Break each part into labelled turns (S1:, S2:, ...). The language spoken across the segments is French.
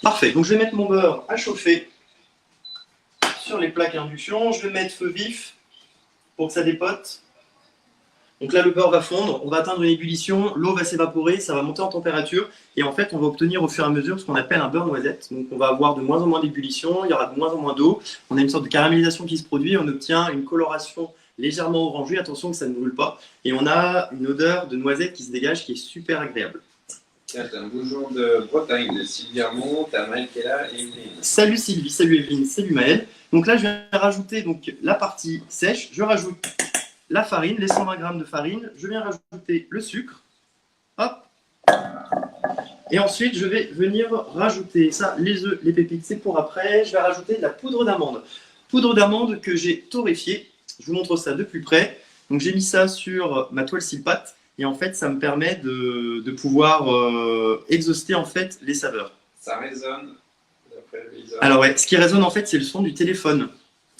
S1: Parfait, donc je vais mettre mon beurre à chauffer sur les plaques à induction. Je vais mettre feu vif pour que ça dépote. Donc là, le beurre va fondre, on va atteindre une ébullition, l'eau va s'évaporer, ça va monter en température, et en fait, on va obtenir au fur et à mesure ce qu'on appelle un beurre noisette. Donc on va avoir de moins en moins d'ébullition, il y aura de moins en moins d'eau, on a une sorte de caramélisation qui se produit, on obtient une coloration légèrement orangée, attention que ça ne brûle pas, et on a une odeur de noisette qui se dégage qui est super agréable.
S2: Tiens, t'as un bonjour de Bretagne, de Sylvie Armand, t'as Maëlle qui est là et Evelyne.
S1: Salut Sylvie, salut Evelyne, salut Maëlle. Donc là, je vais rajouter donc, la partie sèche, je rajoute la farine, les 120 g de farine, je viens rajouter le sucre, hop, et ensuite je vais venir rajouter ça, les œufs, les pépites, c'est pour après, je vais rajouter de la poudre d'amande que j'ai torréfiée, je vous montre ça de plus près, donc j'ai mis ça sur ma toile cile-pâte, et en fait ça me permet de pouvoir exhauster en fait les saveurs.
S2: Ça résonne, d'après le paysage.
S1: Alors ouais, ce qui résonne en fait c'est le son du téléphone.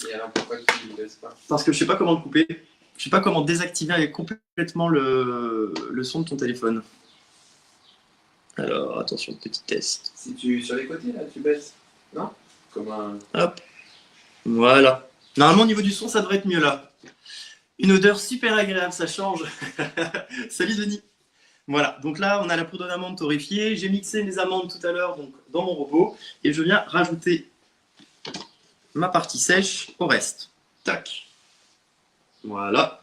S2: Et alors pourquoi tu ne laisses pas?
S1: Parce que je sais pas comment le couper. Je sais pas comment désactiver complètement le son de ton téléphone. Alors, attention, petit test.
S2: Si tu sur les côtés là, tu baisses, non? Comme un.
S1: Hop. Voilà. Normalement, au niveau du son, ça devrait être mieux là. Une odeur super agréable, ça change. Salut Denis. Voilà, donc là, on a la poudre d'amande torréfiée. J'ai mixé mes amandes tout à l'heure dans mon robot. Et je viens rajouter ma partie sèche au reste. Tac. Voilà.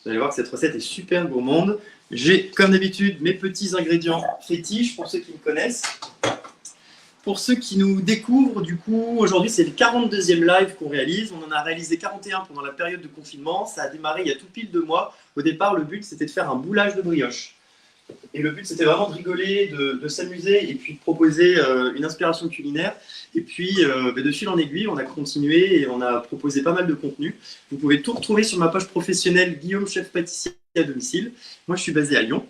S1: Vous allez voir que cette recette est super gourmande. J'ai, comme d'habitude, mes petits ingrédients fétiches pour ceux qui me connaissent. Pour ceux qui nous découvrent, du coup, aujourd'hui, c'est le 42e live qu'on réalise. On en a réalisé 41 pendant la période de confinement. Ça a démarré il y a tout pile 2 mois. Au départ, le but, c'était de faire un boulage de brioche. Et le but, c'était vraiment de rigoler, de s'amuser et puis de proposer une inspiration culinaire. Et puis, de fil en aiguille, on a continué et on a proposé pas mal de contenu. Vous pouvez tout retrouver sur ma page professionnelle Guillaume Chef Pâtissier à domicile. Moi, je suis basé à Lyon.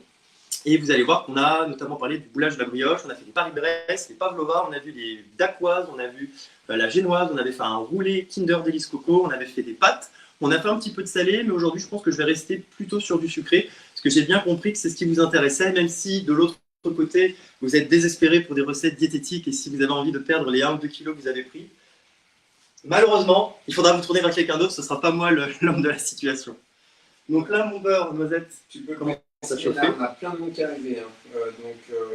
S1: Et vous allez voir qu'on a notamment parlé du boulage de la brioche, on a fait les Paris-Brest, les pavlovas, on a vu les dacquoises, on a vu la génoise, on avait fait un roulé Kinder Délice Coco, on avait fait des pâtes. On a fait un petit peu de salé, mais aujourd'hui, je pense que je vais rester plutôt sur du sucré, parce que j'ai bien compris que c'est ce qui vous intéressait, même si de l'autre côté, vous êtes désespéré pour des recettes diététiques et si vous avez envie de perdre les 1 ou 2 kilos que vous avez pris. Malheureusement, il faudra vous tourner vers quelqu'un d'autre, ce ne sera pas moi l'homme de la situation. Donc là, mon beurre, noisette,
S2: Tu peux
S1: commencer à chauffer.
S2: là, on a plein de monde qui est arrivé. Hein.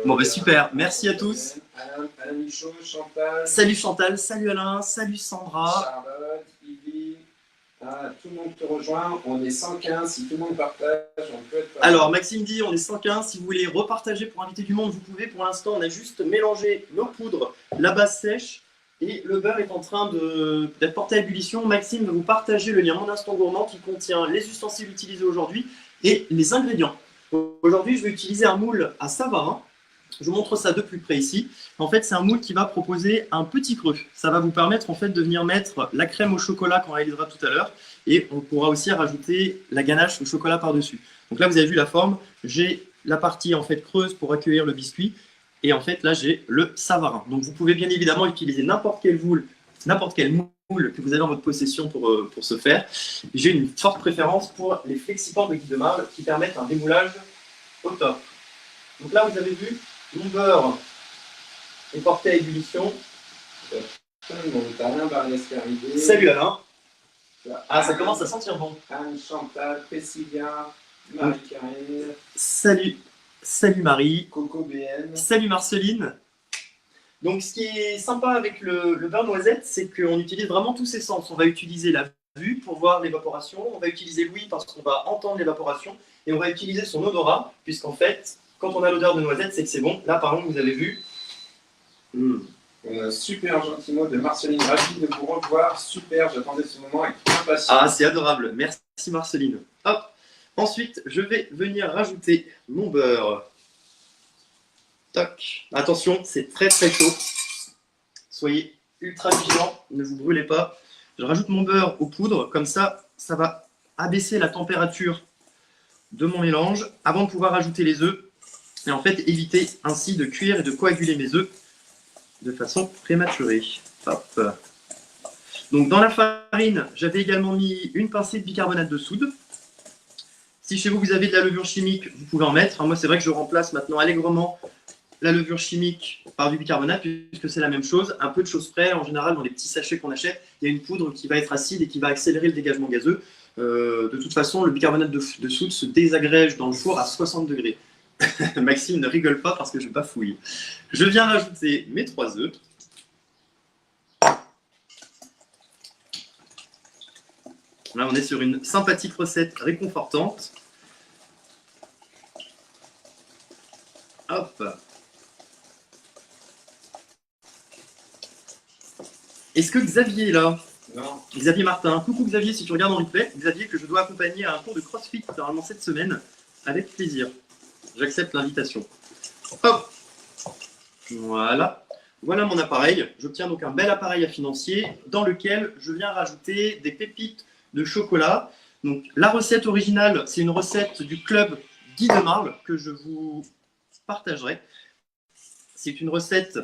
S1: Bon, bah super, merci à tous.
S2: Alain Michaud, Chantal.
S1: Salut Chantal, salut Alain, salut Sandra.
S2: Charlotte, Ivy. Tout le monde te rejoint. On est 115. Si tout le monde partage, on peut être.
S1: Alors, Maxime dit on est 115. Si vous voulez repartager pour inviter du monde, vous pouvez. Pour l'instant, on a juste mélangé nos poudres, la base sèche et le beurre est en train d'être porté à ébullition. Maxime va vous partager le lien Mon Instant Gourmand qui contient les ustensiles utilisés aujourd'hui et les ingrédients. Aujourd'hui, je vais utiliser un moule à Savarin. Je vous montre ça de plus près ici. En fait, c'est un moule qui va proposer un petit creux. Ça va vous permettre en fait de venir mettre la crème au chocolat qu'on réalisera tout à l'heure. Et on pourra aussi rajouter la ganache au chocolat par-dessus. Donc là, vous avez vu la forme. J'ai la partie en fait creuse pour accueillir le biscuit. Et en fait, là, j'ai le Savarin. Donc vous pouvez bien évidemment utiliser n'importe quel moule que vous avez en votre possession pour ce faire. J'ai une forte préférence pour les flexipans de Guy de Marle qui permettent un démoulage au top. Donc là, vous avez vu, mon beurre est porté à ébullition.
S2: Alain Barnes qui est arrivé.
S1: Salut Alain. Ah, ça commence à sentir bon.
S2: Anne, Chantal, Priscilla, Marie-Carré.
S1: Salut Marie.
S2: Coco BN.
S1: Salut Marceline. Donc ce qui est sympa avec le beurre noisette, c'est qu'on utilise vraiment tous ses sens. On va utiliser la vue pour voir l'évaporation, on va utiliser l'ouïe parce qu'on va entendre l'évaporation, et on va utiliser son odorat, puisqu'en fait, quand on a l'odeur de noisette, c'est que c'est bon. Là, par exemple, vous avez vu.
S2: On a un super gentil mot de Marceline. Ravi de vous revoir. Super, j'attendais ce moment avec impatience.
S1: Ah, c'est adorable. Merci Marceline. Hop. Ensuite, je vais venir rajouter mon beurre. Toc. Attention, c'est très très chaud. Soyez ultra vigilants, ne vous brûlez pas. Je rajoute mon beurre aux poudres, comme ça, ça va abaisser la température de mon mélange avant de pouvoir ajouter les œufs. Et en fait, éviter ainsi de cuire et de coaguler mes œufs de façon prématurée. Hop. Donc dans la farine, j'avais également mis une pincée de bicarbonate de soude. Si chez vous, vous avez de la levure chimique, vous pouvez en mettre. Moi, c'est vrai que je remplace maintenant allègrement la levure chimique par du bicarbonate, puisque c'est la même chose. Un peu de choses près, en général, dans les petits sachets qu'on achète, il y a une poudre qui va être acide et qui va accélérer le dégagement gazeux. De toute façon, le bicarbonate de soude se désagrège dans le four à 60 degrés. Maxime ne rigole pas parce que je bafouille. Je viens rajouter mes 3 œufs. Là, on est sur une sympathique recette réconfortante. Hop. Est-ce que Xavier est là?
S2: Non.
S1: Xavier Martin. Coucou Xavier, si tu regardes en replay. Xavier, que je dois accompagner à un cours de CrossFit normalement cette semaine. Avec plaisir. J'accepte l'invitation. Hop. Voilà. Voilà mon appareil. J'obtiens donc un bel appareil à financier dans lequel je viens rajouter des pépites de chocolat. Donc la recette originale, c'est une recette du club Guy de Marle que je vous partagerai. C'est une recette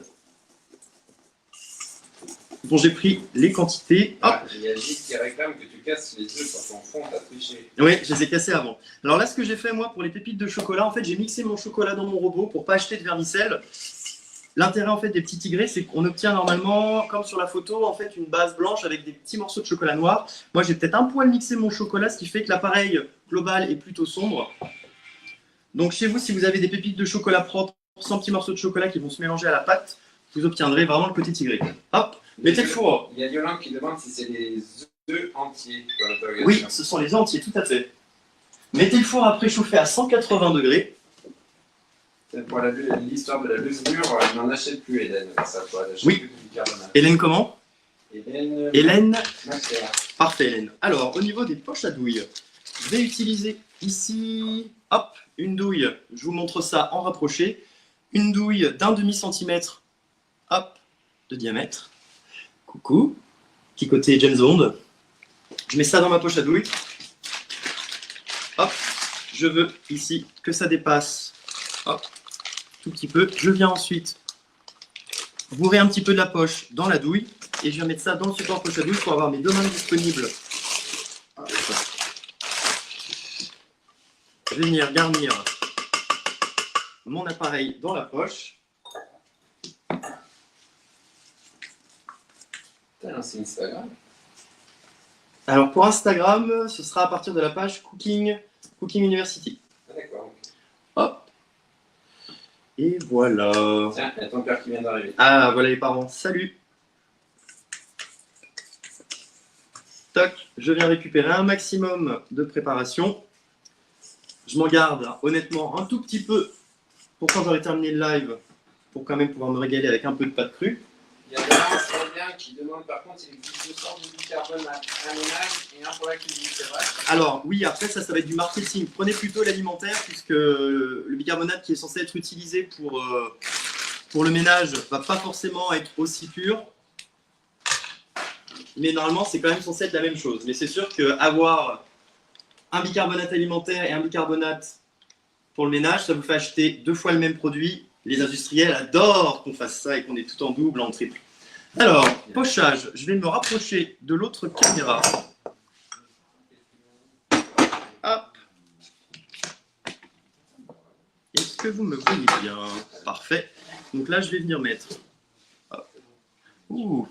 S1: dont j'ai pris les quantités. Hop.
S2: Il y a Gilles qui réclame que tu casses les œufs sur ton fond, t'as triché.
S1: Oui, je les ai cassés avant. Alors là, ce que j'ai fait moi pour les pépites de chocolat, en fait, j'ai mixé mon chocolat dans mon robot pour pas acheter de vermicelle. L'intérêt en fait des petits tigrés, c'est qu'on obtient normalement, comme sur la photo, en fait une base blanche avec des petits morceaux de chocolat noir. Moi, j'ai peut-être un poil mixé mon chocolat, ce qui fait que l'appareil global est plutôt sombre. Donc chez vous, si vous avez des pépites de chocolat propres, sans petits morceaux de chocolat qui vont se mélanger à la pâte, vous obtiendrez vraiment le côté tigré. Hop, mettez le four.
S2: Il y a Yolande qui demande si c'est les œufs entiers.
S1: Oui, ce sont les entiers, tout à fait. Mettez le four à préchauffer à 180 degrés.
S2: Pour l'histoire de la levure, je n'en achète plus, Hélène. Ça,
S1: oui.
S2: Du bicarbonate.
S1: Hélène comment? Hélène.
S2: Master.
S1: Parfait, Hélène. Alors, au niveau des poches à douille, je vais utiliser ici, hop, une douille. Je vous montre ça en rapproché. Une douille d'un demi-centimètre, hop, de diamètre. Coucou. Petit côté James Bond. Je mets ça dans ma poche à douille. Hop. Je veux ici que ça dépasse. Hop. Tout petit peu. Je viens ensuite bourrer un petit peu de la poche dans la douille. Et je vais mettre ça dans le support poche à douille pour avoir mes deux mains disponibles. Hop. Je vais venir garnir mon appareil dans la poche.
S2: T'as lancé Instagram?
S1: Alors pour Instagram, ce sera à partir de la page Cooking University.
S2: Ah, d'accord.
S1: Hop. Et voilà.
S2: Tiens, il y a ton père qui vient d'arriver.
S1: Ah, voilà les parents. Salut. Toc, je viens récupérer un maximum de préparation. Je m'en garde honnêtement un tout petit peu pour quand j'aurai terminé le live, pour quand même pouvoir me régaler avec un peu de pâte crue.
S2: Il y a Fabien qui demande par contre s'il existe 2 sortes de bicarbonate, un ménage et un pour la cuisine, c'est vrai?
S1: Alors oui, après ça va être du marketing. Prenez plutôt l'alimentaire puisque le bicarbonate qui est censé être utilisé pour le ménage va pas forcément être aussi pur. Mais normalement c'est quand même censé être la même chose. Mais c'est sûr qu'avoir un bicarbonate alimentaire et un bicarbonate pour le ménage, ça vous fait acheter 2 fois le même produit. Les industriels adorent qu'on fasse ça et qu'on ait tout en double, en triple. Alors, pochage, je vais me rapprocher de l'autre caméra. Hop. Est-ce que vous me voyez bien? Parfait. Donc là, je vais venir mettre. Hop. Ouh.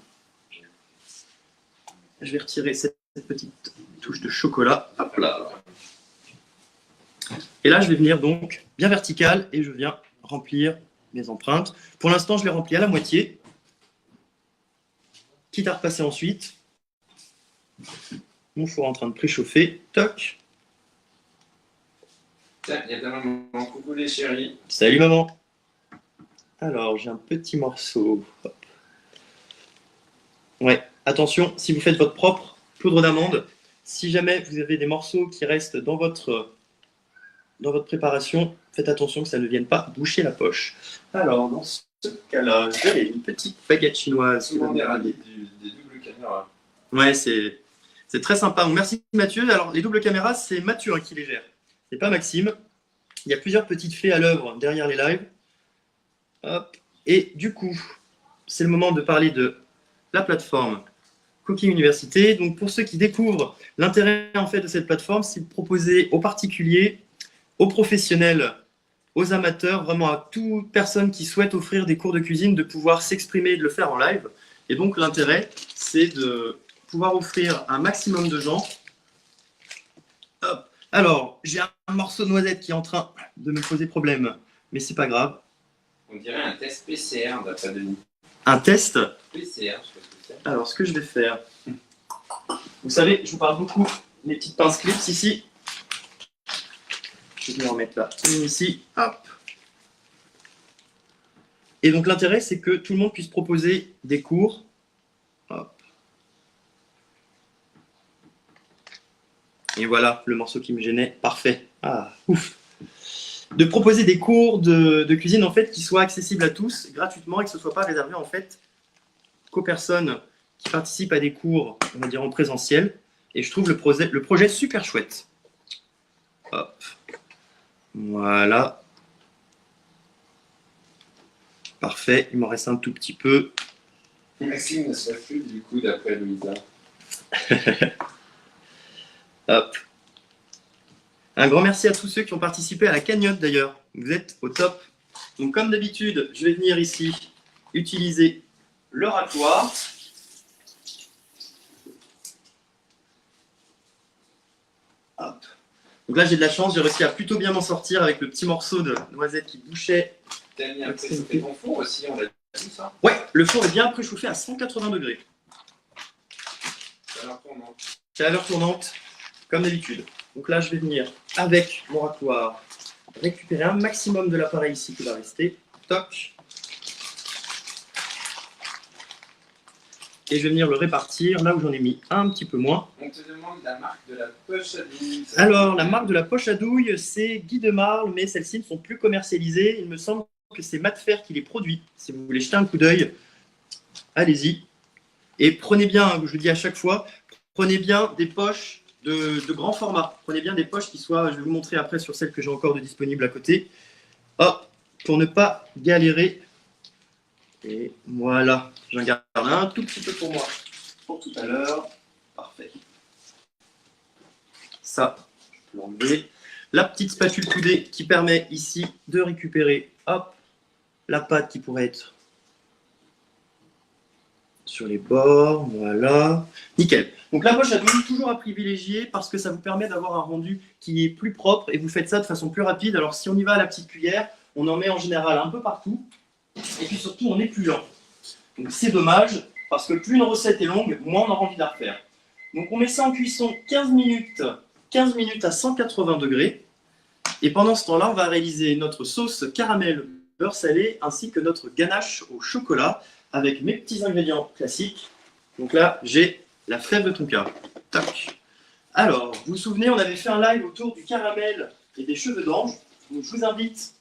S1: Je vais retirer cette petite touche de chocolat. Hop là. Et là, je vais venir donc bien vertical et je viens remplir mes empreintes. Pour l'instant, je les remplis à la moitié. Quitte à repasser ensuite. Mon four est en train de préchauffer. Toc.
S2: Tiens, il y a ta maman. Coucou les chéris.
S1: Salut maman. Alors, j'ai un petit morceau. Hop. Ouais, attention, si vous faites votre propre poudre d'amande, si jamais vous avez des morceaux qui restent dans votre préparation, faites attention que ça ne vienne pas boucher la poche. Alors, dans ce cas-là, j'ai une petite baguette chinoise.
S2: Tout le monde est ravi des doubles caméras.
S1: Ouais, c'est très sympa. Donc, merci Mathieu. Alors, les doubles caméras, c'est Mathieu qui les gère. C'est pas Maxime. Il y a plusieurs petites fées à l'œuvre derrière les lives. Hop. Et du coup, c'est le moment de parler de la plateforme Cooking Université. Donc, pour ceux qui découvrent, l'intérêt en fait de cette plateforme, c'est de proposer aux particuliers, aux professionnels aux amateurs, vraiment à toute personne qui souhaite offrir des cours de cuisine, de pouvoir s'exprimer et de le faire en live. Et donc l'intérêt, c'est de pouvoir offrir à un maximum de gens. Hop. Alors, j'ai un morceau de noisette qui est en train de me poser problème, mais c'est pas grave.
S2: On dirait un test PCR d'après Denis.
S1: Un test
S2: PCR, je sais pas ce que c'est.
S1: Alors, ce que je vais faire, vous savez, je vous parle beaucoup des petites pinces clips ici. Je vais en mettre là, une ici, hop. Et donc l'intérêt, c'est que tout le monde puisse proposer des cours. Hop. Et voilà, le morceau qui me gênait, parfait. Ah, ouf. De proposer des cours de cuisine en fait qui soient accessibles à tous gratuitement et que ce ne soit pas réservé en fait qu'aux personnes qui participent à des cours, on va dire en présentiel. Et je trouve le projet super chouette. Hop. Voilà. Parfait, il m'en reste un tout petit peu.
S2: Maxime ne se fait plus du coup d'après Louisa.
S1: Hop. Un grand merci à tous ceux qui ont participé à la cagnotte d'ailleurs. Vous êtes au top. Donc comme d'habitude, je vais venir ici utiliser le râtoir. Hop. Donc là j'ai de la chance, j'ai réussi à plutôt bien m'en sortir avec le petit morceau de noisette qui bouchait.
S2: T'as mis un préchauffé ton four aussi, on l'a dit ça.
S1: Ouais, le four est bien préchauffé à 180 degrés.
S2: Chaleur tournante.
S1: Chaleur tournante, comme d'habitude. Donc là je vais venir avec mon râtoir récupérer un maximum de l'appareil ici qui va rester. Toc. Et je vais venir le répartir là où j'en ai mis un petit peu moins.
S2: On te demande la marque de la poche à douille.
S1: Alors, la marque de la poche à douille, c'est Guy de Marle, mais celles-ci ne sont plus commercialisées. Il me semble que c'est Matfer qui les produit. Si vous voulez jeter un coup d'œil, allez-y. Et prenez bien, je le dis à chaque fois, prenez bien des poches de grand format. Prenez bien des poches qui soient, je vais vous montrer après sur celles que j'ai encore de disponibles à côté. Hop, pour ne pas galérer. Et voilà, j'en garde un tout petit peu pour moi, pour tout à l'heure. Parfait. Ça, je peux l'enlever. La petite spatule coudée qui permet ici de récupérer, hop, la pâte qui pourrait être sur les bords, voilà. Nickel. Donc la poche à douille, toujours à privilégier parce que ça vous permet d'avoir un rendu qui est plus propre et vous faites ça de façon plus rapide. Alors si on y va à la petite cuillère, on en met en général un peu partout. Et puis surtout, on est plus lent. Donc c'est dommage, parce que plus une recette est longue, moins on a envie de la refaire. Donc on met ça en cuisson 15 minutes à 180 degrés. Et pendant ce temps-là, on va réaliser notre sauce caramel beurre salé, ainsi que notre ganache au chocolat, avec mes petits ingrédients classiques. Donc là, j'ai la fève de tonka. Tac. Alors, vous vous souvenez, on avait fait un live autour du caramel et des cheveux d'ange. Donc je vous invite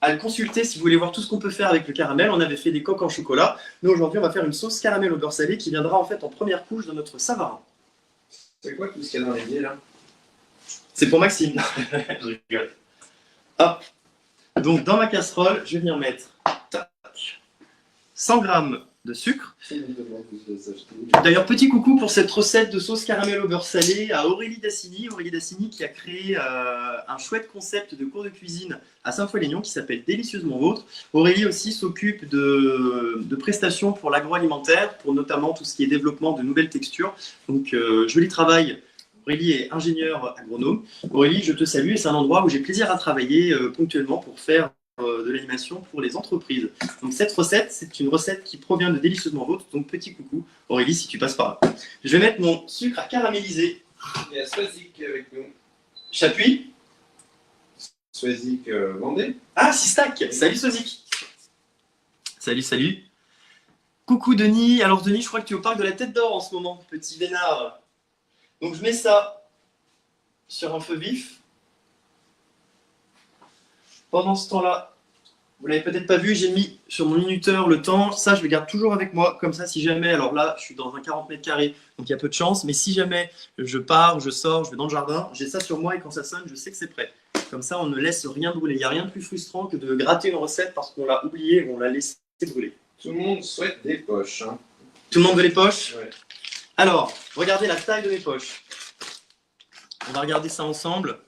S1: à le consulter si vous voulez voir tout ce qu'on peut faire avec le caramel. On avait fait des coques en chocolat. Nous, aujourd'hui, on va faire une sauce caramel au beurre salé qui viendra en fait en première couche dans notre savarin.
S2: C'est quoi tout ce qu'il y a dans les biais là?
S1: C'est pour Maxime. Je rigole. Hop. Donc, dans ma casserole, je vais venir mettre 100 g de sucre. D'ailleurs, petit coucou pour cette recette de sauce caramel au beurre salé à Aurélie Dassini. Aurélie Dassini qui a créé un chouette concept de cours de cuisine à Saint-Foy-les-Nions qui s'appelle Délicieusement Vôtre. Aurélie aussi s'occupe de prestations pour l'agroalimentaire, pour notamment tout ce qui est développement de nouvelles textures. Donc, joli travail. Aurélie est ingénieure agronome. Aurélie, je te salue et c'est un endroit où j'ai plaisir à travailler ponctuellement pour faire de l'animation pour les entreprises. Donc cette recette, c'est une recette qui provient de Délicieusement Vôtre. Donc petit coucou, Aurélie, si tu passes par là. Je vais mettre mon sucre à caraméliser.
S2: Il y a Swazik avec nous.
S1: J'appuie.
S2: Swazik Vendée.
S1: Ah, Sistac. Salut Sozik. Salut, salut. Coucou Denis. Alors Denis, je crois que tu es au parc de la Tête d'Or en ce moment, petit vénard. Donc je mets ça sur un feu vif. Pendant ce temps-là, vous l'avez peut-être pas vu, j'ai mis sur mon minuteur le temps. Ça, je le garde toujours avec moi. Comme ça, si jamais, alors là, je suis dans un 40 mètres carrés, donc il y a peu de chance. Mais si jamais je pars, je sors, je vais dans le jardin, j'ai ça sur moi et quand ça sonne, je sais que c'est prêt. Comme ça, on ne laisse rien brûler. Il n'y a rien de plus frustrant que de gratter une recette parce qu'on l'a oubliée et on l'a laissé brûler.
S2: Tout le monde souhaite des poches. Hein.
S1: Tout le monde veut les poches?
S2: Ouais.
S1: Alors, regardez la taille de mes poches. On va regarder ça ensemble.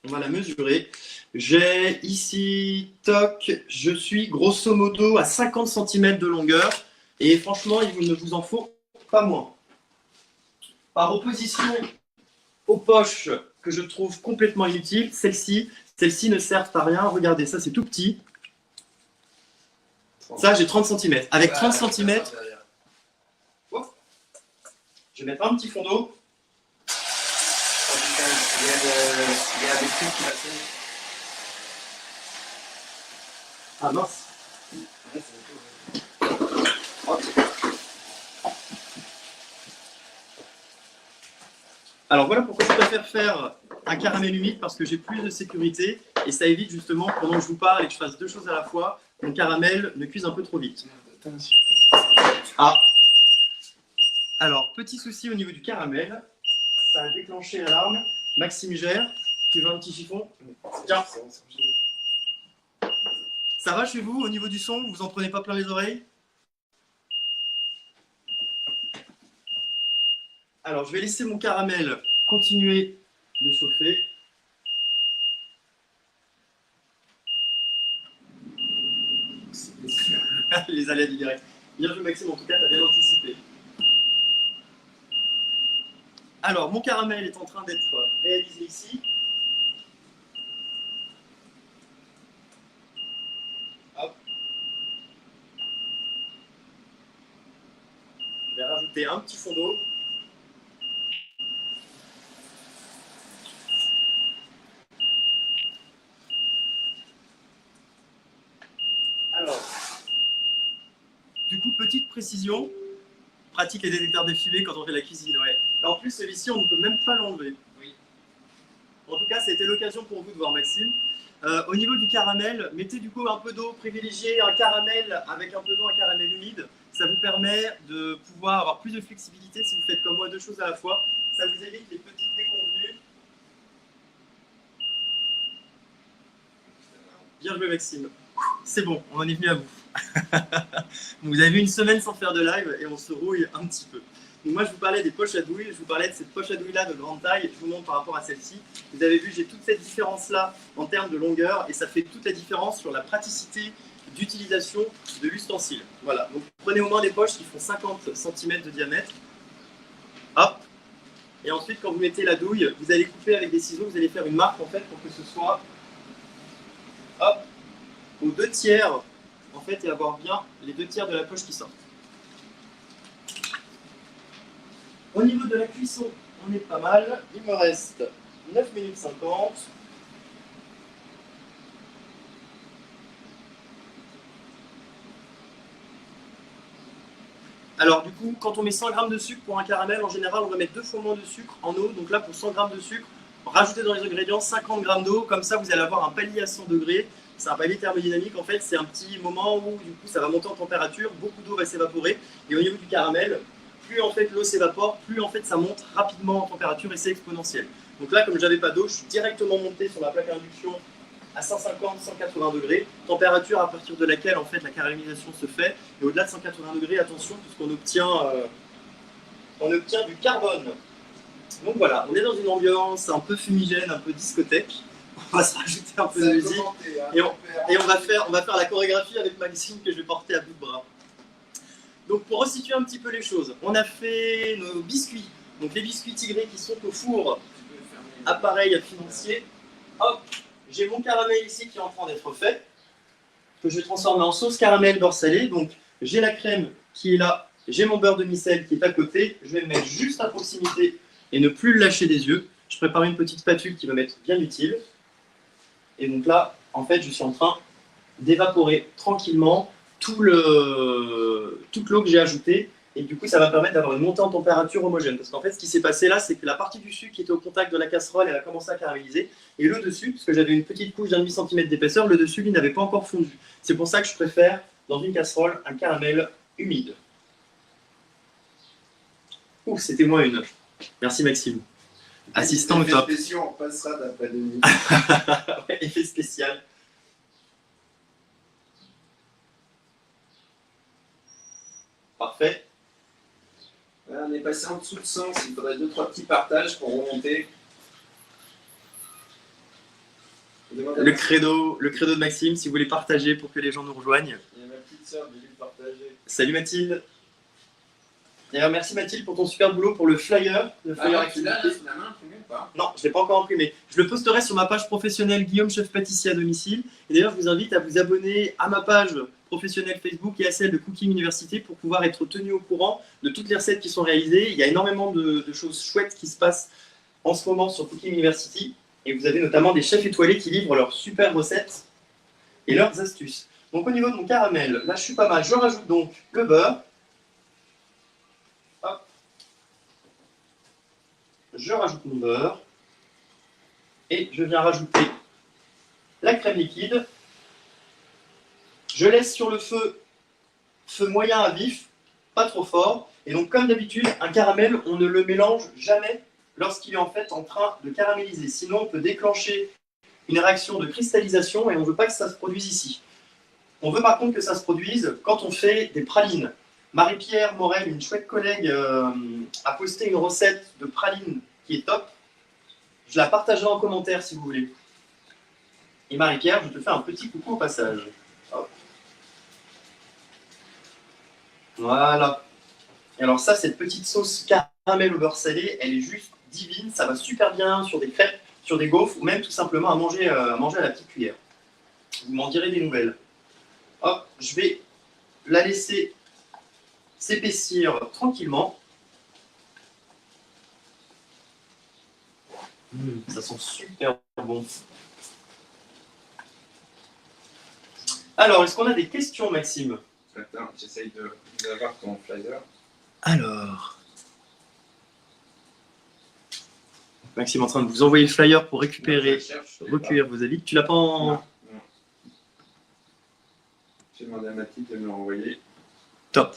S1: On va la mesurer. J'ai ici, toc, je suis grosso modo à 50 cm de longueur. Et franchement, il ne vous en faut pas moins. Par opposition aux poches que je trouve complètement inutiles, celles-ci ne servent à rien. Regardez, ça c'est tout petit. Ça, j'ai 30 cm. Avec 30 cm, je vais mettre un petit fond d'eau. Il y a des trucs qui va saigner. Ah mince. Alors voilà pourquoi je préfère faire un caramel humide, parce que j'ai plus de sécurité et ça évite justement, pendant que je vous parle et que je fasse deux choses à la fois, mon caramel ne cuise un peu trop vite. Ah. Alors, petit souci au niveau du caramel, ça a déclenché l'alarme. Maxime gère, tu veux un petit chiffon? Tiens. Ça va chez vous au niveau du son? Vous en prenez pas plein les oreilles? Alors, je vais laisser mon caramel continuer de chauffer. Les aléas du direct. Bien joué Maxime, en tout cas, tu as bien anticipé. Alors, mon caramel est en train d'être réalisé ici. Hop. Je vais rajouter un petit fond d'eau. Alors, du coup, petite précision, pratique les détecteurs de fumée quand on fait la cuisine, ouais. Et en plus, celui-ci, on ne peut même pas l'enlever. Oui. En tout cas, ça a été l'occasion pour vous de voir Maxime. Au niveau du caramel, mettez du coup un peu d'eau, privilégiez un caramel avec un peu d'eau, un caramel humide. Ça vous permet de pouvoir avoir plus de flexibilité si vous faites comme moi deux choses à la fois. Ça vous évite les petites déconvenues. Bien joué Maxime. C'est bon, on en est venu à vous. Vous avez vu une semaine sans faire de live et on se rouille un petit peu. Donc moi je vous parlais des poches à douille, je vous parlais de cette poche à douille là de grande taille, je vous montre par rapport à celle-ci. Vous avez vu, j'ai toute cette différence là en termes de longueur et ça fait toute la différence sur la praticité d'utilisation de l'ustensile. Voilà, donc prenez au moins des poches qui font 50 cm de diamètre. Hop. Et ensuite quand vous mettez la douille, vous allez couper avec des ciseaux, vous allez faire une marque en fait pour que ce soit hop, aux 2/3 en fait et avoir bien les 2/3 de la poche qui sortent. Au niveau de la cuisson, on est pas mal. Il me reste 9 minutes 50. Alors du coup, quand on met 100 g de sucre pour un caramel, en général, on va mettre 2 fois moins de sucre en eau. Donc là, pour 100 g de sucre, rajoutez dans les ingrédients 50 g d'eau. Comme ça, vous allez avoir un palier à 100 degrés. C'est un palier thermodynamique. En fait, c'est un petit moment où du coup, ça va monter en température. Beaucoup d'eau va s'évaporer. Et au niveau du caramel, plus en fait l'eau s'évapore, plus en fait ça monte rapidement en température et c'est exponentiel. Donc là, comme j'avais pas d'eau, je suis directement monté sur la plaque à induction à 150-180 degrés, température à partir de laquelle en fait la caramélisation se fait. Et au-delà de 180 degrés, attention, puisqu'on obtient du carbone. Donc voilà, on est dans une ambiance un peu fumigène, un peu discothèque. On va se rajouter un peu de musique et on va faire la chorégraphie avec Maxime que je vais porter à bout de bras. Donc pour resituer un petit peu les choses, on a fait nos biscuits, donc les biscuits tigrés qui sont au four, appareil financier. Hop, j'ai mon caramel ici qui est en train d'être fait, que je vais transformer en sauce caramel beurre salé. Donc j'ai la crème qui est là, j'ai mon beurre demi-sel qui est à côté, je vais le mettre juste à proximité et ne plus le lâcher des yeux. Je prépare une petite spatule qui va m'être bien utile. Et donc là, en fait, je suis en train d'évaporer tranquillement toute l'eau que j'ai ajoutée. Et du coup, ça va permettre d'avoir une montée en température homogène. Parce qu'en fait, ce qui s'est passé là, c'est que la partie du sucre qui était au contact de la casserole, elle a commencé à caraméliser. Et le dessus, parce que j'avais une petite couche d'1,5 cm d'épaisseur, le dessus, lui, n'avait pas encore fondu. C'est pour ça que je préfère, dans une casserole, un caramel humide. Ouh, c'était moins une. Merci Maxime. Assistant au top.
S2: Effet spécial, on passera d'après Denis.
S1: Ouais, effet spécial. Parfait.
S2: Voilà, on est passé en dessous de 100, il faudrait 2-3 petits partages pour remonter.
S1: Le credo de Maxime, si vous voulez partager pour que les gens nous rejoignent.
S2: Il y a ma petite sœur qui veut partager.
S1: Salut Mathilde. D'ailleurs, merci Mathilde pour ton super boulot pour le flyer. Le flyer
S2: Tu l'as la main imprimé ou pas?
S1: Non, je ne l'ai pas encore imprimé. Je le posterai sur ma page professionnelle Guillaume Chef Pâtissier à domicile. Et d'ailleurs, je vous invite à vous abonner à ma page professionnelle Facebook et à celle de Cooking Université pour pouvoir être tenu au courant de toutes les recettes qui sont réalisées. Il y a énormément de choses chouettes qui se passent en ce moment sur Cooking University. Et vous avez notamment des chefs étoilés qui livrent leurs super recettes et leurs astuces. Donc au niveau de mon caramel, là je suis pas mal. Je rajoute donc le beurre. Hop. Je rajoute mon beurre. Et je viens rajouter la crème liquide. Je laisse sur le feu moyen à vif, pas trop fort. Et donc comme d'habitude, un caramel, on ne le mélange jamais lorsqu'il est en fait en train de caraméliser. Sinon, on peut déclencher une réaction de cristallisation et on ne veut pas que ça se produise ici. On veut par contre que ça se produise quand on fait des pralines. Marie-Pierre Morel, une chouette collègue, a posté une recette de pralines qui est top. Je la partagerai en commentaire si vous voulez. Et Marie-Pierre, je te fais un petit coucou au passage. Hop. Voilà. Et alors ça, cette petite sauce caramel au beurre salé, elle est juste divine. Ça va super bien sur des crêpes, sur des gaufres, ou même tout simplement à manger à la petite cuillère. Vous m'en direz des nouvelles. Hop, je vais la laisser s'épaissir tranquillement. Ça sent super bon. Alors, est-ce qu'on a des questions, Maxime?
S2: Attends, j'essaye d'avoir ton flyer.
S1: Alors, Maxime est en train de vous envoyer le flyer pour récupérer, recueillir vos avis. Tu l'as pas en...
S2: Non. J'ai demandé à Mathilde de me l'envoyer.
S1: Top.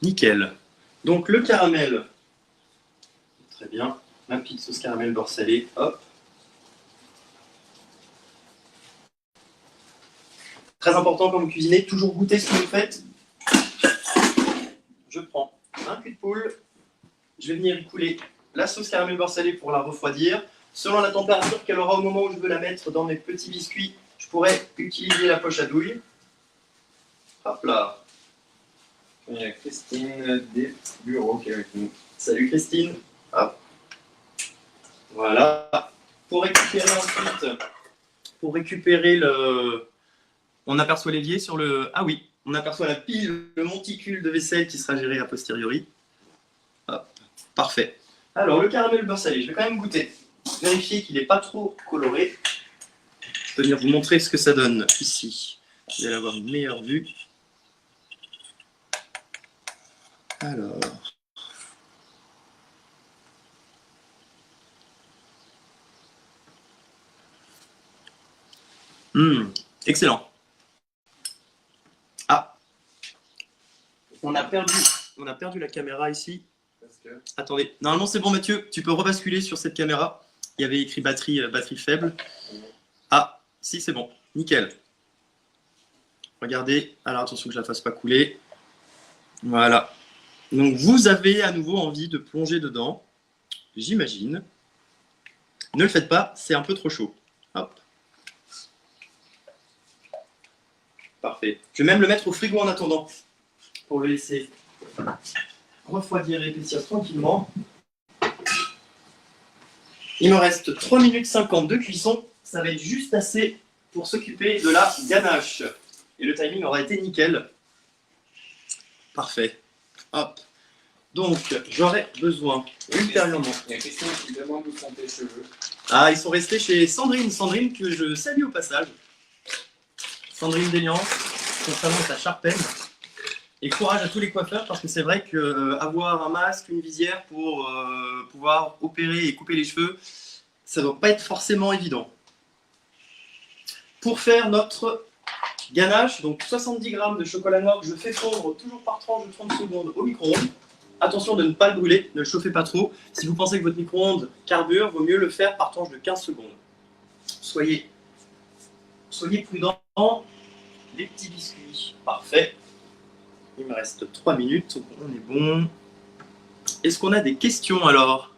S1: Nickel. Donc le caramel. Très bien. Ma petite sauce caramel beurre salé. Hop. Très important quand vous cuisinez, toujours goûter ce que vous faites. Je prends un cul de poule. Je vais venir y couler la sauce caramel beurre salé pour la refroidir. Selon la température qu'elle aura au moment où je veux la mettre dans mes petits biscuits, je pourrais utiliser la poche à douille. Hop là.
S2: Il y a Christine des bureaux qui est avec nous.
S1: Salut Christine. Hop. Voilà. Pour récupérer ensuite, le... On aperçoit l'évier sur le... Ah oui, on aperçoit la pile, le monticule de vaisselle qui sera géré a posteriori. Hop. Parfait. Alors, le caramel beurre salé, je vais quand même goûter. Vérifier qu'il n'est pas trop coloré. Je vais venir vous montrer ce que ça donne ici. Vous allez avoir une meilleure vue. Alors... Excellent. Ah, on a perdu la caméra ici.
S2: Parce que...
S1: Attendez, normalement c'est bon Mathieu, tu peux rebasculer sur cette caméra. Il y avait écrit batterie faible. Ah, si c'est bon, nickel. Regardez, alors attention que je la fasse pas couler. Voilà. Donc vous avez à nouveau envie de plonger dedans, j'imagine. Ne le faites pas, c'est un peu trop chaud. Hop. Parfait. Je vais même le mettre au frigo en attendant, pour le laisser refroidir et épaissir tranquillement. Il me reste 3 minutes 50 de cuisson. Ça va être juste assez pour s'occuper de la ganache. Et le timing aura été nickel. Parfait. Hop. Donc, j'aurai besoin ultérieurement.
S2: Il y a Christine qui demande où sont tes cheveux.
S1: Ah, ils sont restés chez Sandrine. Sandrine que je salue au passage. Sandrine Déliance, contrairement à sa Charpennes. Et courage à tous les coiffeurs parce que c'est vrai qu'avoir un masque, une visière pour pouvoir opérer et couper les cheveux, ça ne doit pas être forcément évident. Pour faire notre ganache, donc 70 g de chocolat noir que je fais fondre toujours par tranche de 30 secondes au micro-ondes. Attention de ne pas le brûler, ne le chauffez pas trop. Si vous pensez que votre micro-ondes carbure, vaut mieux le faire par tranche de 15 secondes. Soyez prudents. Les petits biscuits, parfait. Il me reste 3 minutes, on est bon. Est-ce qu'on a des questions alors?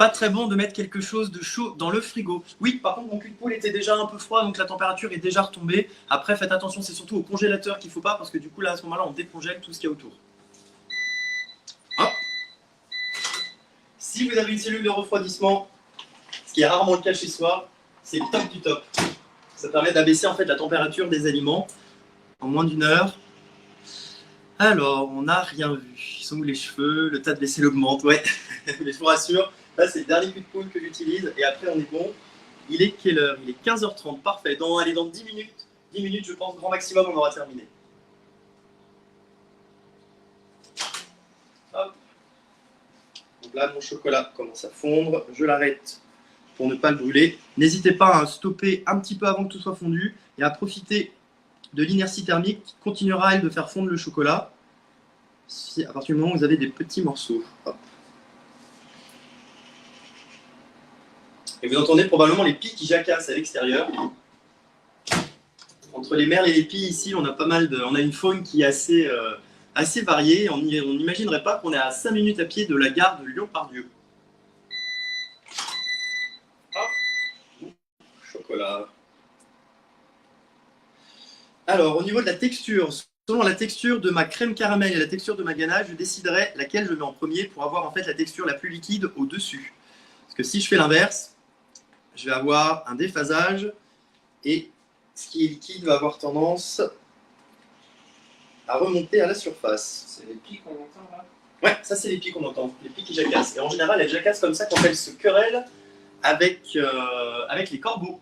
S1: pas très bon de mettre quelque chose de chaud dans le frigo. Oui, par contre, mon cul de poule était déjà un peu froid, donc la température est déjà retombée. Après, faites attention, c'est surtout au congélateur qu'il ne faut pas, parce que du coup, là, à ce moment-là, on décongèle tout ce qu'il y a autour. Hop. Si vous avez une cellule de refroidissement, ce qui est rarement le cas chez soi, c'est le top du top. Ça permet d'abaisser en fait la température des aliments en moins d'1 heure. Alors, on n'a rien vu. Ils sont où les cheveux? Le tas de vaisselle augmente, ouais. Mais je vous rassure, là c'est le dernier cul de poule que j'utilise et après on est bon. Il est quelle heure? Il est 15h30, parfait. Allez, dans 10 minutes. 10 minutes, je pense, grand maximum, on aura terminé. Hop. Donc là, mon chocolat commence à fondre. Je l'arrête pour ne pas le brûler. N'hésitez pas à stopper un petit peu avant que tout soit fondu et à profiter de l'inertie thermique qui continuera, elle, de faire fondre le chocolat. Si, à partir du moment où vous avez des petits morceaux. Hop. Et vous entendez probablement les pies qui jacassent à l'extérieur. Entre les merles et les pies, ici, on a pas mal on a une faune qui est assez variée. On n'imaginerait pas qu'on est à 5 minutes à pied de la gare de Lyon-Pardieu. Hop. Chocolat. Alors, au niveau de la texture, selon la texture de ma crème caramel et la texture de ma ganache, je déciderai laquelle je mets en premier pour avoir en fait la texture la plus liquide au-dessus. Parce que si je fais l'inverse, je vais avoir un déphasage et ce qui est liquide va avoir tendance à remonter à la surface.
S2: C'est les pics qu'on entend là?
S1: Ouais, ça c'est les pics qu'on entend, les pics qui jacassent. Et en général, elles jacassent comme ça quand elles se querellent avec les corbeaux.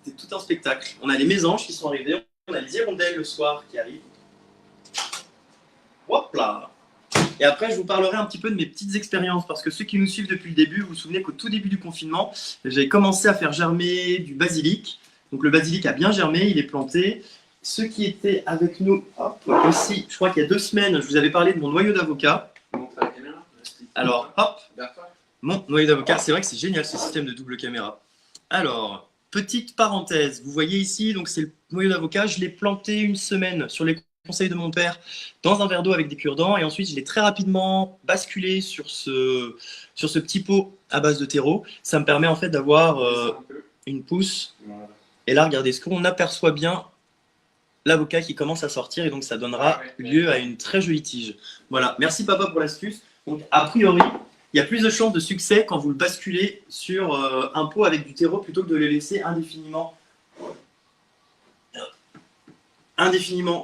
S1: C'est tout un spectacle. On a les mésanges qui sont arrivés, on a les hirondelles le soir qui arrivent. Hop là! Et après, je vous parlerai un petit peu de mes petites expériences, parce que ceux qui nous suivent depuis le début, vous vous souvenez qu'au tout début du confinement, j'avais commencé à faire germer du basilic. Donc le basilic a bien germé, il est planté. Ceux qui étaient avec nous aussi, je crois qu'il y a 2 semaines, je vous avais parlé de mon noyau d'avocat. Alors, hop, mon noyau d'avocat, c'est vrai que c'est génial ce système de double caméra. Alors, petite parenthèse, vous voyez ici, donc c'est le noyau d'avocat, je l'ai planté 1 semaine sur les conseil de mon père dans un verre d'eau avec des cure-dents et ensuite je l'ai très rapidement basculé sur ce petit pot à base de terreau. Ça me permet en fait d'avoir une pousse. Et là, regardez, ce qu'on aperçoit bien, l'avocat qui commence à sortir et donc ça donnera lieu à une très jolie tige. Voilà, merci papa pour l'astuce. Donc a priori, il y a plus de chances de succès quand vous le basculez sur un pot avec du terreau plutôt que de le laisser indéfiniment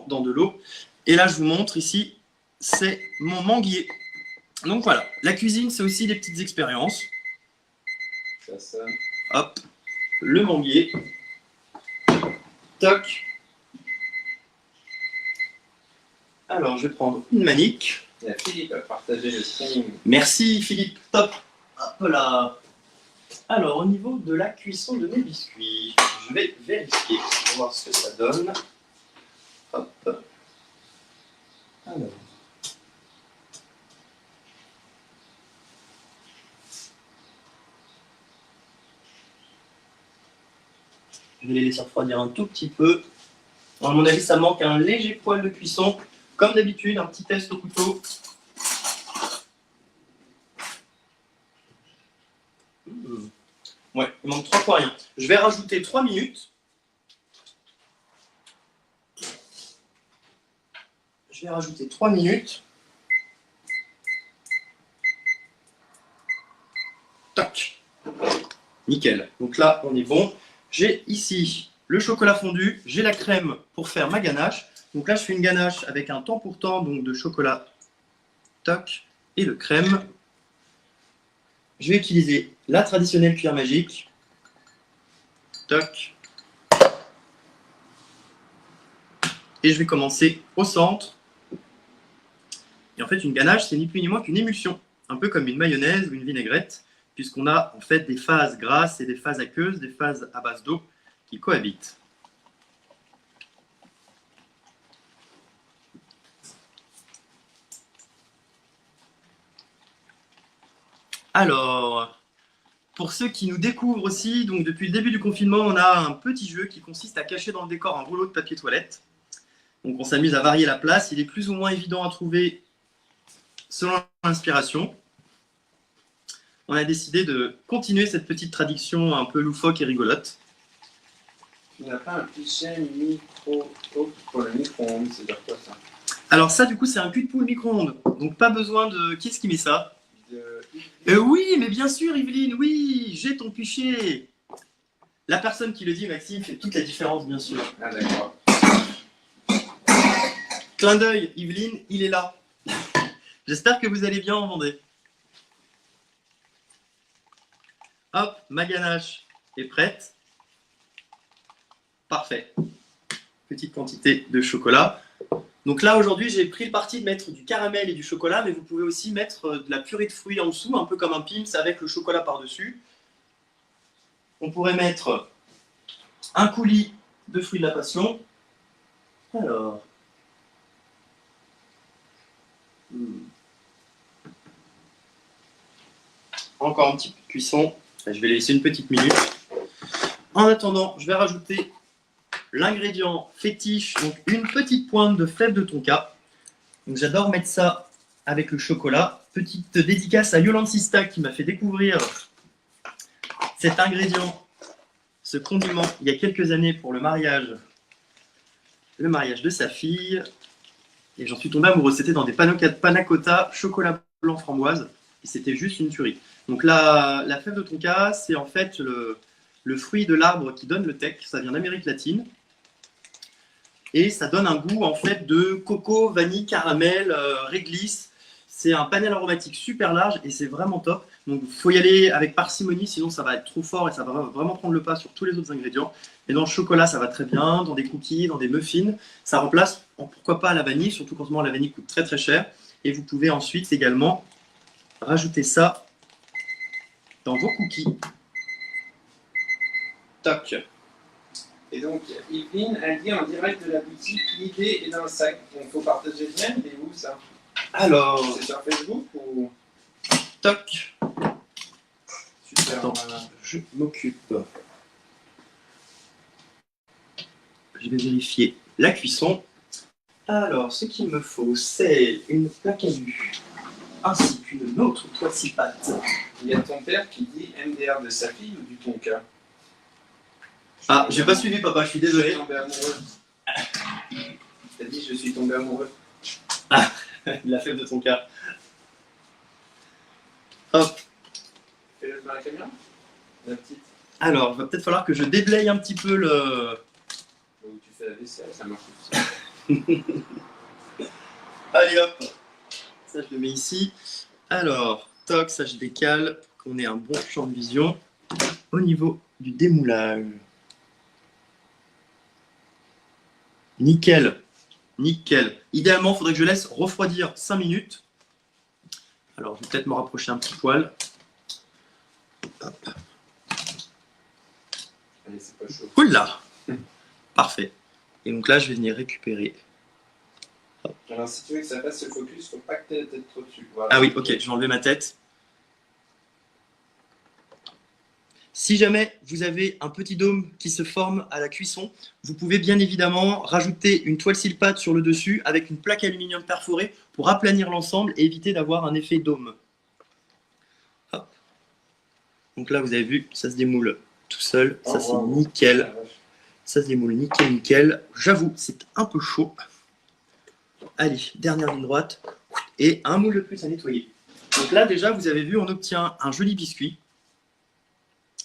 S1: dans de l'eau. Et là, je vous montre ici, c'est mon manguier. Donc voilà, la cuisine, c'est aussi des petites expériences.
S2: Ça sonne.
S1: Hop, le manguier. Toc. Alors, je vais prendre une manique.
S2: Il y a Philippe à partager le stream.
S1: Merci Philippe, top. Hop là. Alors, au niveau de la cuisson de mes biscuits, je vais vérifier pour voir ce que ça donne. Hop. Alors. Je vais les laisser refroidir un tout petit peu. À mon avis, ça manque un léger poil de cuisson. Comme d'habitude, un petit test au couteau. Ouais, il manque 3 fois rien. Je vais rajouter 3 minutes. Je vais rajouter 3 minutes. Tac. Nickel. Donc là, on est bon. J'ai ici le chocolat fondu. J'ai la crème pour faire ma ganache. Donc là, je fais une ganache avec un temps pour temps donc de chocolat. Tac. Et de crème. Je vais utiliser la traditionnelle cuillère magique. Tac. Et je vais commencer au centre. Et en fait, une ganache, c'est ni plus ni moins qu'une émulsion, un peu comme une mayonnaise ou une vinaigrette, puisqu'on a en fait des phases grasses et des phases aqueuses, des phases à base d'eau qui cohabitent. Alors, pour ceux qui nous découvrent aussi, donc depuis le début du confinement, on a un petit jeu qui consiste à cacher dans le décor un rouleau de papier toilette. Donc on s'amuse à varier la place, il est plus ou moins évident à trouver selon l'inspiration, on a décidé de continuer cette petite tradition un peu loufoque et rigolote.
S2: Tu n'as pas un pichet micro pour le micro-ondes, c'est-à-dire quoi ça?
S1: Alors ça, du coup, c'est un cul de poule micro-ondes. Donc pas besoin de... Qui est-ce qui met ça? Oui, mais bien sûr, Yveline, oui, j'ai ton pichet. La personne qui le dit, Maxime, fait toute la différence, bien sûr.
S2: Ah d'accord.
S1: Clin d'œil, Yveline, il est là. J'espère que vous allez bien en Vendée. Hop, ma ganache est prête. Parfait. Petite quantité de chocolat. Donc là, aujourd'hui, j'ai pris le parti de mettre du caramel et du chocolat, mais vous pouvez aussi mettre de la purée de fruits en dessous, un peu comme un Pim's avec le chocolat par-dessus. On pourrait mettre un coulis de fruits de la passion. Alors... Encore un petit peu de cuisson. Je vais laisser une petite minute. En attendant, je vais rajouter l'ingrédient fétiche, donc une petite pointe de fève de tonka. Donc j'adore mettre ça avec le chocolat. Petite dédicace à Yolande Sista qui m'a fait découvrir cet ingrédient, ce condiment, il y a quelques années pour le mariage de sa fille. Et j'en suis tombé amoureux. C'était dans des panna cotta chocolat blanc framboise. Et c'était juste une tuerie. Donc la fève de tonka, c'est en fait le fruit de l'arbre qui donne le teck. Ça vient d'Amérique latine. Et ça donne un goût en fait de coco, vanille, caramel, réglisse. C'est un panel aromatique super large et c'est vraiment top. Donc il faut y aller avec parcimonie, sinon ça va être trop fort et ça va vraiment prendre le pas sur tous les autres ingrédients. Et dans le chocolat, ça va très bien, dans des cookies, dans des muffins. Ça remplace, pourquoi pas, la vanille, surtout qu'en ce moment la vanille coûte très très cher. Et vous pouvez ensuite également rajouter ça dans vos cookies. Toc.
S2: Et donc, Yveline, elle dit en direct de la boutique, l'idée est dans le sac. Donc, il faut partager le lien. Il est où ça?
S1: Alors,
S2: c'est sur Facebook ou...
S1: Toc.
S2: Super.
S1: Attends, je m'occupe. Je vais vérifier la cuisson. Alors, ce qu'il me faut, c'est une plaque à jus, ainsi qu'une autre toile six pattes.
S2: Il y a ton père qui dit MDR de sa fille ou du tonka?
S1: Ah, j'ai pas suivi, papa, je suis désolé.
S2: Je suis tombé amoureux. T'as dit je suis tombé amoureux.
S1: Ah, la fève de ton cas. Hop.
S2: Fais-le dans la caméra. La petite.
S1: Alors, va peut-être falloir que je déblaye un petit peu le...
S2: Où tu fais la vaisselle, ça marche tout ça.
S1: Allez hop. Ça, je le mets ici. Alors, toc, ça je décale pour qu'on ait un bon champ de vision au niveau du démoulage. Nickel. Nickel. Idéalement, il faudrait que je laisse refroidir 5 minutes. Alors, je vais peut-être me rapprocher un petit poil. Hop.
S2: Allez, c'est pas chaud.
S1: Oula. Parfait. Et donc là, je vais venir récupérer. Hop.
S2: Alors, si tu veux que ça fasse ce focus, faut pas que tu aies la tête trop dessus. Voilà.
S1: Ah oui, ok, je vais enlever ma tête. Si jamais vous avez un petit dôme qui se forme à la cuisson, vous pouvez bien évidemment rajouter une toile silpate sur le dessus avec une plaque aluminium perforée pour aplanir l'ensemble et éviter d'avoir un effet dôme. Hop. Donc là, vous avez vu, ça se démoule tout seul. Ça, c'est nickel. Ça se démoule nickel, nickel. J'avoue, c'est un peu chaud. Allez, dernière ligne droite. Et un moule de plus à nettoyer. Donc là, déjà, vous avez vu, on obtient un joli biscuit.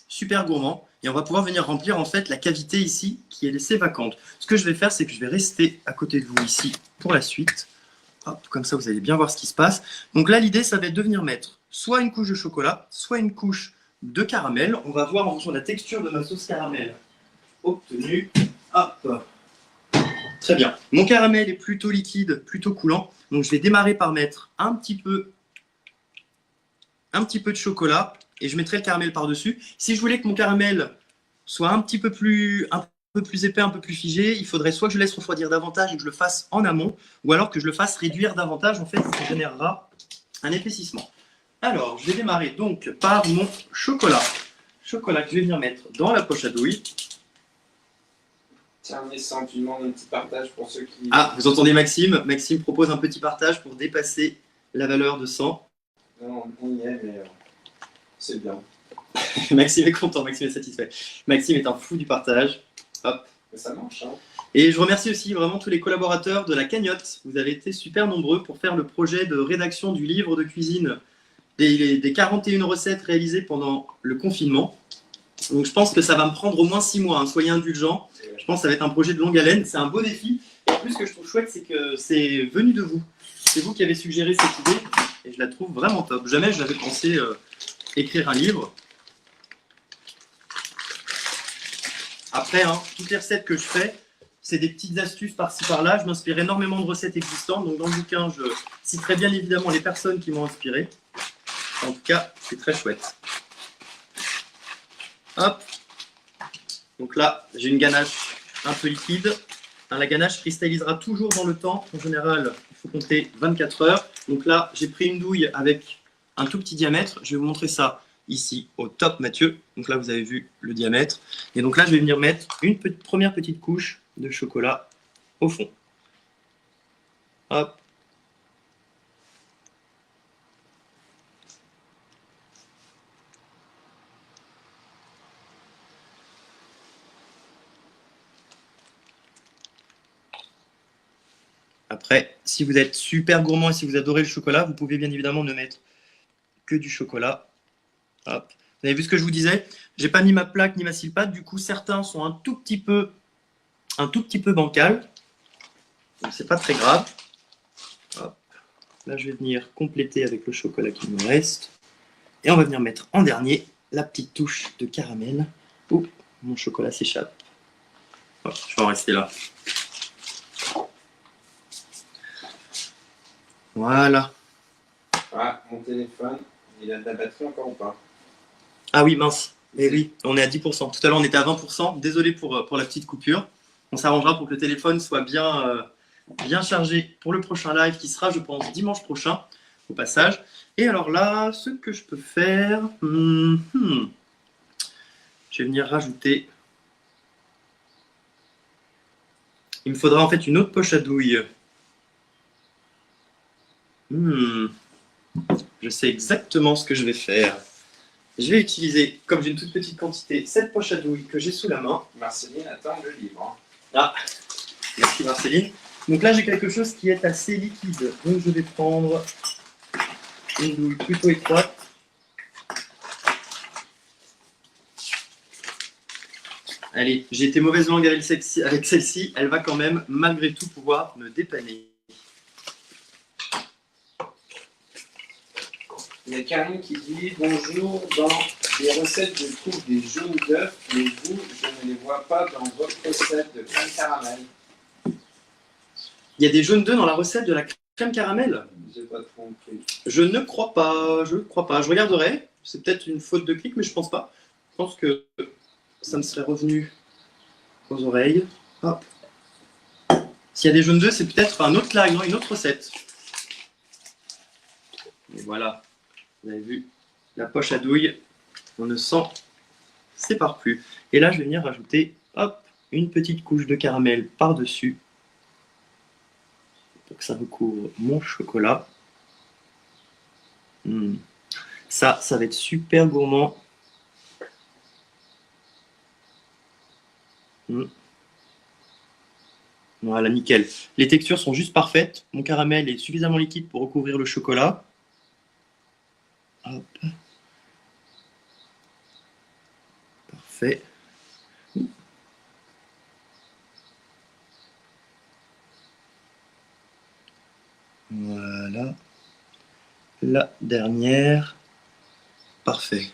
S1: Super gourmand. Et on va pouvoir venir remplir en fait la cavité ici qui est laissée vacante. Ce que je vais faire, c'est que je vais rester à côté de vous ici pour la suite. Hop, comme ça, vous allez bien voir ce qui se passe. Donc là, l'idée, ça va être de venir mettre soit une couche de chocolat, soit une couche de caramel. On va voir en fonction de la texture de ma sauce caramel obtenue. Hop. Très bien. Mon caramel est plutôt liquide, plutôt coulant. Donc je vais démarrer par mettre un petit peu de chocolat et je mettrai le caramel par-dessus. Si je voulais que mon caramel soit un peu plus épais, un peu plus figé, il faudrait soit que je laisse refroidir davantage et que je le fasse en amont, ou alors que je le fasse réduire davantage. En fait, ça générera un épaississement. Alors, je vais démarrer donc par mon chocolat. Chocolat que je vais venir mettre dans la poche à douille.
S2: Tiens, Nessan, tu demandes un petit partage pour ceux qui...
S1: Ah, vous entendez Maxime? Maxime propose un petit partage pour dépasser la valeur de 100.
S2: Non, on y est, mais c'est bien.
S1: Maxime est content, Maxime est satisfait. Maxime est un fou du partage. Hop.
S2: Mais ça marche, hein.
S1: Et je remercie aussi vraiment tous les collaborateurs de la cagnotte. Vous avez été super nombreux pour faire le projet de rédaction du livre de cuisine des 41 recettes réalisées pendant le confinement. Donc je pense que ça va me prendre au moins 6 mois, hein. Soyez indulgents. Je pense que ça va être un projet de longue haleine. C'est un beau défi. Et en plus, ce que je trouve chouette, c'est que c'est venu de vous. C'est vous qui avez suggéré cette idée et je la trouve vraiment top. Jamais je n'avais pensé écrire un livre. Après, hein, toutes les recettes que je fais, c'est des petites astuces par-ci par-là. Je m'inspire énormément de recettes existantes. Donc dans le bouquin, je citerai bien évidemment les personnes qui m'ont inspiré. En tout cas, c'est très chouette. Hop. Donc là, j'ai une ganache un peu liquide. La ganache cristallisera toujours dans le temps. En général, il faut compter 24 heures. Donc là, j'ai pris une douille avec un tout petit diamètre. Je vais vous montrer ça ici au top, Mathieu. Donc là, vous avez vu le diamètre. Et donc là, je vais venir mettre une première petite couche de chocolat au fond. Hop. Après, si vous êtes super gourmand et si vous adorez le chocolat, vous pouvez bien évidemment ne mettre que du chocolat. Hop. Vous avez vu ce que je vous disais? J'ai pas mis ma plaque ni ma silpade, du coup certains sont un tout petit peu bancal. Donc c'est pas très grave. Hop. Là je vais venir compléter avec le chocolat qui me reste. Et on va venir mettre en dernier la petite touche de caramel. Ouh, mon chocolat s'échappe. Je vais en rester là. Voilà.
S2: Ah, mon téléphone, il a de la batterie encore ou pas?
S1: Ah oui, mince. Eh oui, on est à 10%. Tout à l'heure, on était à 20%. Désolé pour la petite coupure. On s'arrangera pour que le téléphone soit bien chargé pour le prochain live qui sera, je pense, dimanche prochain, au passage. Et alors là, ce que je peux faire... je vais venir rajouter... Il me faudra en fait une autre poche à douille. Je sais exactement ce que je vais faire. Je vais utiliser, comme j'ai une toute petite quantité, cette poche à douille que j'ai sous la main.
S2: Marceline attend le livre.
S1: Ah, merci Marceline. Donc là, j'ai quelque chose qui est assez liquide. Donc je vais prendre une douille plutôt étroite. Allez, j'ai été mauvaise langue avec celle-ci. Elle va quand même, malgré tout, pouvoir me dépanner.
S2: Il y a Karine qui dit bonjour, dans les recettes je trouve des jaunes d'œufs, mais vous, je ne les vois pas dans votre recette de crème caramel.
S1: Il y a des jaunes d'œufs dans la recette de la crème caramel?
S2: J'ai pas trop compris.
S1: Je ne crois pas, je regarderai. C'est peut-être une faute de clic, mais je pense pas. Je pense que ça me serait revenu aux oreilles. Hop. S'il y a des jaunes d'œufs, c'est peut-être un autre là, une autre recette. Et voilà. Vous avez vu la poche à douille, on ne s'en sépare plus. Et là, je vais venir rajouter hop, une petite couche de caramel par-dessus pour que ça recouvre mon chocolat. Ça va être super gourmand. Voilà, nickel. Les textures sont juste parfaites. Mon caramel est suffisamment liquide pour recouvrir le chocolat. Hop. Parfait. Voilà. La dernière. Parfait.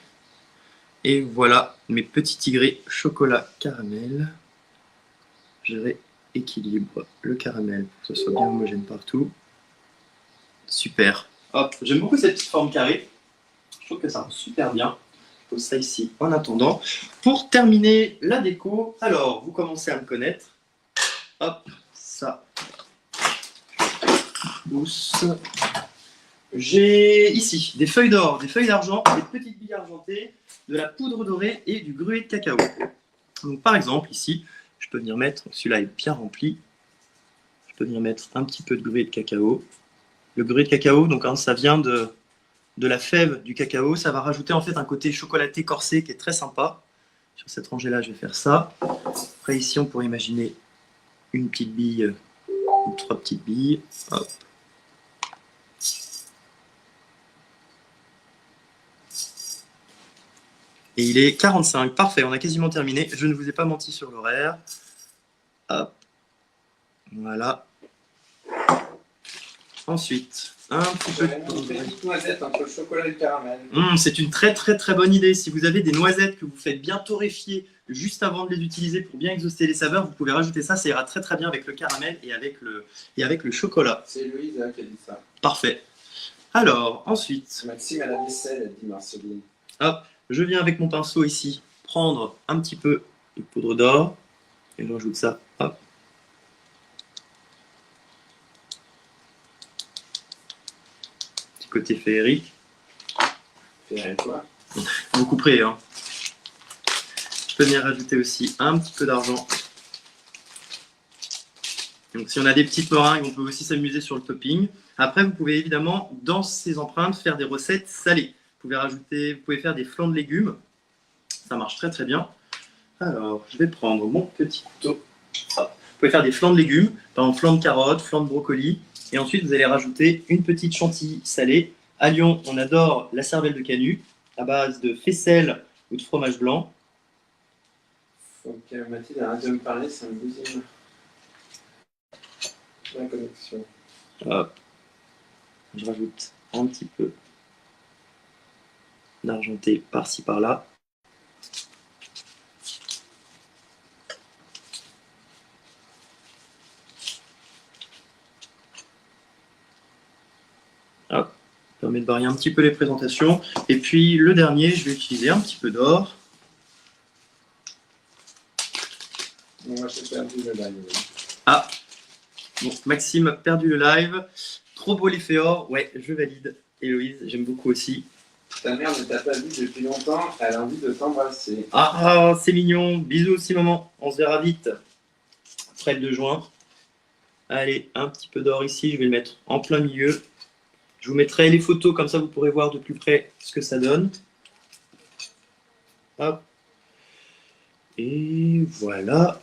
S1: Et voilà mes petits tigrés chocolat caramel. Je rééquilibre le caramel pour que ce soit bien homogène partout. Super. Hop, j'aime beaucoup cette petite forme carrée. Je trouve que ça rend super bien. Je pose ça ici en attendant. Pour terminer la déco, alors vous commencez à me connaître. Hop, ça pousse. J'ai ici des feuilles d'or, des feuilles d'argent, des petites billes argentées, de la poudre dorée et du gruet de cacao. Donc par exemple, ici, je peux venir mettre, celui-là est bien rempli, je peux venir mettre un petit peu de gruet de cacao. le gruyère de cacao. Donc hein, ça vient de la fève du cacao. Ça va rajouter en fait un côté chocolaté corsé qui est très sympa. Sur cette rangée-là, je vais faire ça. Après ici, on pourrait imaginer une petite bille ou 3 petites billes. Hop. Et il est 45. Parfait, on a quasiment terminé. Je ne vous ai pas menti sur l'horaire. Hop. Voilà. Ensuite, un petit peu de
S2: une petite noisette entre le chocolat et le caramel.
S1: C'est une très très très bonne idée. Si vous avez des noisettes que vous faites bien torréfier juste avant de les utiliser pour bien exhauster les saveurs, vous pouvez rajouter ça. Ça ira très très bien avec le caramel et avec le chocolat.
S2: C'est Louise qui a dit ça.
S1: Parfait. Alors, ensuite...
S2: Maxime à la vaisselle, elle dit Marceline.
S1: Hop, je viens avec mon pinceau ici prendre un petit peu de poudre d'or et je rajoute ça. Hop. Petit côté féerique.
S2: Féerique quoi?
S1: Vous couperez, hein. Je peux venir rajouter aussi un petit peu d'argent. Donc si on a des petites meringues, on peut aussi s'amuser sur le topping. Après, vous pouvez évidemment, dans ces empreintes, faire des recettes salées. Vous pouvez faire des flancs de légumes. Ça marche très très bien. Alors, je vais prendre mon petit couteau. Hop. Vous pouvez faire des flancs de légumes, par exemple flancs de carottes, flancs de brocoli. Et ensuite, vous allez rajouter une petite chantilly salée. À Lyon, on adore la cervelle de canut à base de faisselle ou de fromage blanc.
S2: Ok, Mathilde arrête de me parler, ça me bousille la connexion.
S1: Hop. Je rajoute un petit peu d'argenté par-ci par-là. Hop. Permet de varier un petit peu les présentations. Et puis le dernier, je vais utiliser un petit peu d'or.
S2: Moi, j'ai perdu le live.
S1: Ah, bon, Maxime a perdu le live. Trop beau l'effet or. Ouais, je valide. Héloïse, j'aime beaucoup aussi.
S2: Ta mère ne t'a pas vu depuis longtemps, elle a envie de t'embrasser.
S1: Ah, c'est mignon. Bisous aussi, maman. On se verra vite. Après le 2 juin. Allez, un petit peu d'or ici. Je vais le mettre en plein milieu. Je vous mettrai les photos, comme ça vous pourrez voir de plus près ce que ça donne. Hop. Et voilà.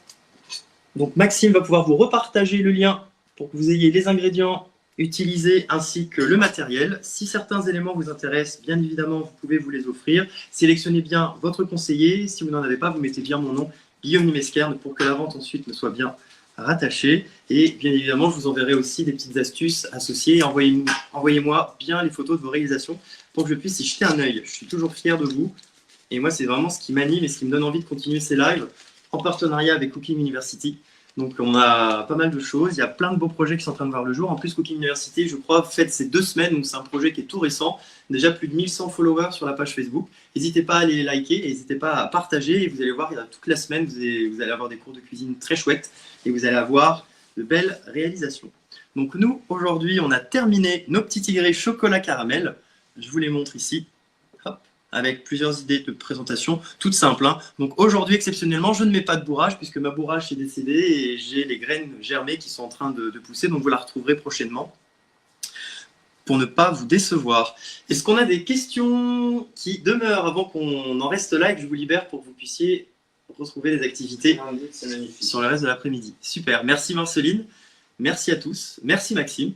S1: Donc Maxime va pouvoir vous repartager le lien pour que vous ayez les ingrédients utilisés ainsi que le matériel. Si certains éléments vous intéressent, bien évidemment, vous pouvez vous les offrir. Sélectionnez bien votre conseiller. Si vous n'en avez pas, vous mettez bien mon nom, Guillaume Nimesquerne, pour que la vente ensuite me soit bien rattachée. Et bien évidemment, je vous enverrai aussi des petites astuces associées. Envoyez-moi bien les photos de vos réalisations pour que je puisse y jeter un œil. Je suis toujours fier de vous. Et moi, c'est vraiment ce qui m'anime et ce qui me donne envie de continuer ces lives en partenariat avec Cooking University. Donc, on a pas mal de choses. Il y a plein de beaux projets qui sont en train de voir le jour. En plus, Cooking University, je crois, fête ces 2 semaines. Donc, c'est un projet qui est tout récent. Déjà plus de 1100 followers sur la page Facebook. N'hésitez pas à les liker et n'hésitez pas à partager. Et vous allez voir, toute la semaine, vous allez avoir des cours de cuisine très chouettes et vous allez avoir de belles réalisations. Donc, nous, aujourd'hui, on a terminé nos petits tigrés chocolat caramel. Je vous les montre ici. Hop. Avec plusieurs idées de présentation, toutes simples. Hein. Donc aujourd'hui, exceptionnellement, je ne mets pas de bourrage puisque ma bourrage est décédée et j'ai les graines germées qui sont en train de pousser, donc vous la retrouverez prochainement pour ne pas vous décevoir. Est-ce qu'on a des questions qui demeurent avant qu'on en reste là et que je vous libère pour que vous puissiez retrouver les activités sur le reste de l'après-midi? Super, merci Marceline, merci à tous, merci Maxime.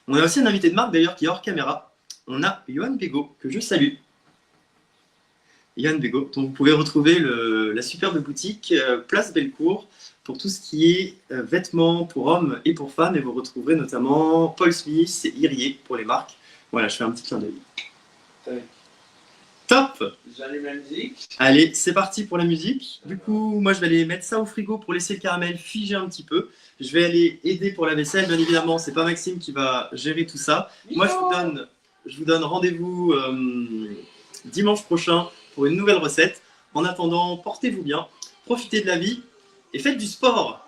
S1: On a aussi un invité de marque d'ailleurs qui est hors caméra. On a Johan Bego, que je salue. Yann Bego, donc vous pouvez retrouver la superbe boutique Place Bellecour pour tout ce qui est vêtements pour hommes et pour femmes, et vous retrouverez notamment Paul Smith et Irier pour les marques. Voilà, je fais un petit clin d'œil. Top!
S2: J'allume la musique.
S1: Allez, c'est parti pour la musique. Du coup, moi je vais aller mettre ça au frigo pour laisser le caramel figer un petit peu. Je vais aller aider pour la vaisselle, bien évidemment, c'est pas Maxime qui va gérer tout ça. Moi je vous donne rendez-vous dimanche prochain pour une nouvelle recette. En attendant, portez-vous bien, profitez de la vie et faites du sport.